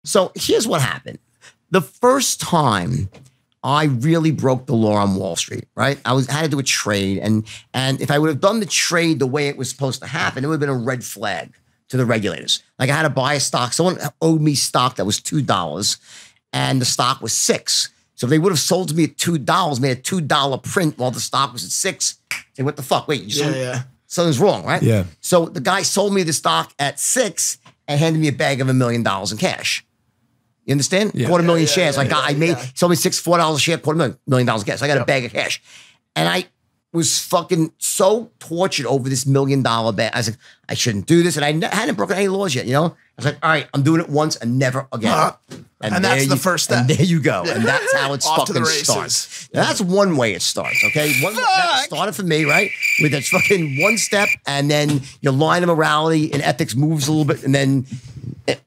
So here's what happened. The first time I really broke the law on Wall Street, right? I had to do a trade, and if I would have done the trade the way it was supposed to happen, it would have been a red flag to the regulators. Like I had to buy a stock. Someone owed me stock that was $2, and the stock was $6. So if they would have sold to me at $2, made a $2 print while the stock was at $6, say, what the fuck? Wait, something's wrong, right? Yeah. So the guy sold me the stock at $6 and handed me a bag of $1 million in cash. You understand? Yeah. Quarter million shares. Sold me $4 a share, $250,000 in cash. So I got a bag of cash. And I was fucking so tortured over this $1 million bag. I was like, I shouldn't do this. And I hadn't broken any laws yet, you know? I was like, all right, I'm doing it once and never again. And that's the first step. And there you go. And that's how it fucking starts. Now, that's one way it starts, okay? That started for me, right? With that fucking one step, and then your line of morality and ethics moves a little bit, and then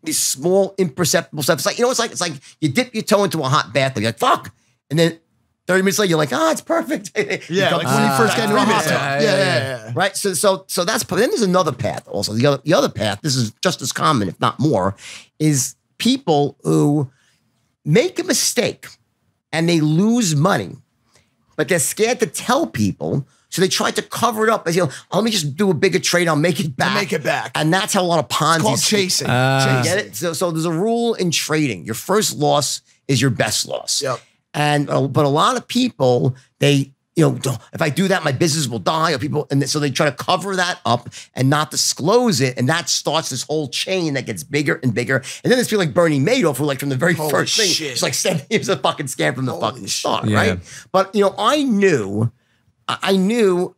these small, imperceptible steps. It's like, you know, it's like you dip your toe into a hot bath, and you're like, fuck. And then 30 minutes later, you're like, it's perfect. Yeah, like when you first get into a hot tub. Yeah. Right? So that's, then there's another path also. The other path, this is just as common, if not more, is people who make a mistake and they lose money, but they're scared to tell people. So they try to cover it up as, let me just do a bigger trade. I'll make it back. And that's how a lot of Ponzi. It's called chasing. Get it? So there's a rule in trading. Your first loss is your best loss. Yep. But a lot of people, they, if I do that, my business will die. And so they try to cover that up and not disclose it. And that starts this whole chain that gets bigger and bigger. And then there's people like Bernie Madoff, who like from the very first thing, it's like 7 years of fucking scam from the fucking start, right? But, I knew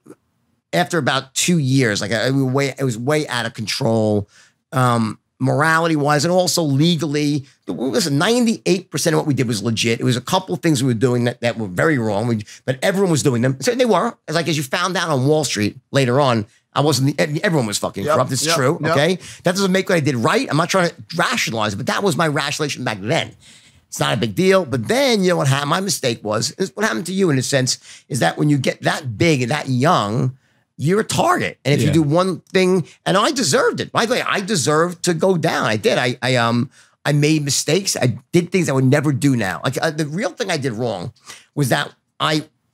after about 2 years, like it was way out of control, morality wise, and also legally. Listen, 98% of what we did was legit. It was a couple of things we were doing that were very wrong, but everyone was doing them. So they were. It's like, as you found out on Wall Street later on, everyone was fucking corrupt. It's true. Okay. That doesn't make what I did right. I'm not trying to rationalize it, but that was my rationalization back then. It's not a big deal. But then, what happened? My mistake was what happened to you in a sense is that when you get that big and that young, you're a target. And if you do one thing, and I deserved it. By the way, I deserved to go down. I did. I made mistakes. I did things I would never do now. Like the real thing I did wrong was that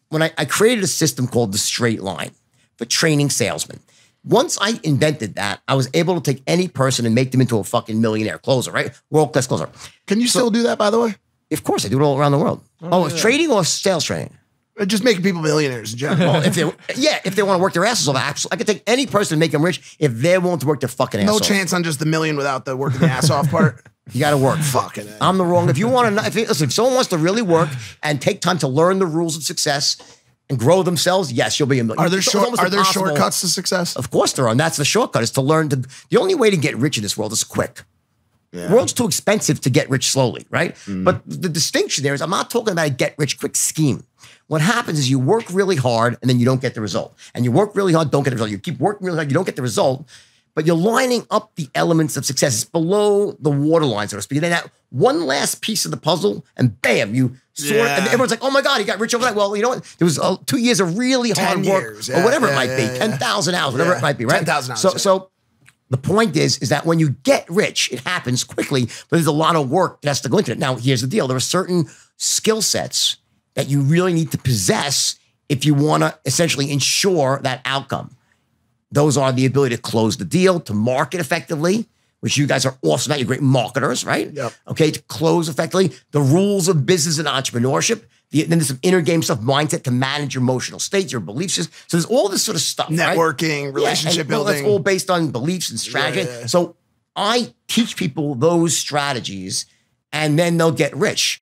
when I created a system called the straight line for training salesmen. Once I invented that, I was able to take any person and make them into a fucking millionaire closer, right? World-class closer. Can you still do that, by the way? Of course, I do it all around the world. Trading or sales training? Just making people millionaires in general. Well, if they want to work their asses off, I could take any person and make them rich if they're willing to work their fucking ass off. No chance on just the million without the working the ass off part. You got to work. Fucking it. I'm the wrong. If you want to, if someone wants to really work and take time to learn the rules of success and grow themselves, yes, you'll be a millionaire. Are there shortcuts to success? Of course there are. And that's the shortcut, is to learn to. The only way to get rich in this world is quick. Yeah. The world's too expensive to get rich slowly, right? But the distinction there is, I'm not talking about a get rich quick scheme. What happens is you work really hard and then you don't get the result. And you work really hard, don't get the result. You keep working really hard, you don't get the result, but you're lining up the elements of success. It's below the waterline, so to speak. And then that one last piece of the puzzle, and bam, you sort. And everyone's like, oh my God, he got rich overnight. Well, you know what? There was 2 years of really hard work, or whatever it might be, 10,000 hours, whatever it might be, right? 10,000 hours. So the point is that when you get rich, it happens quickly, but there's a lot of work that has to go into it. Now, here's the deal. There are certain skill sets that you really need to possess if you want to essentially ensure that outcome. Those are the ability to close the deal, to market effectively, which you guys are awesome at. You're great marketers, right? Yep. Okay, to close effectively, the rules of business and entrepreneurship. Then there's some inner game stuff, mindset to manage your emotional states, your beliefs. So there's all this sort of stuff. Networking, right? relationship building. That's all based on beliefs and strategy. So I teach people those strategies, and then they'll get rich.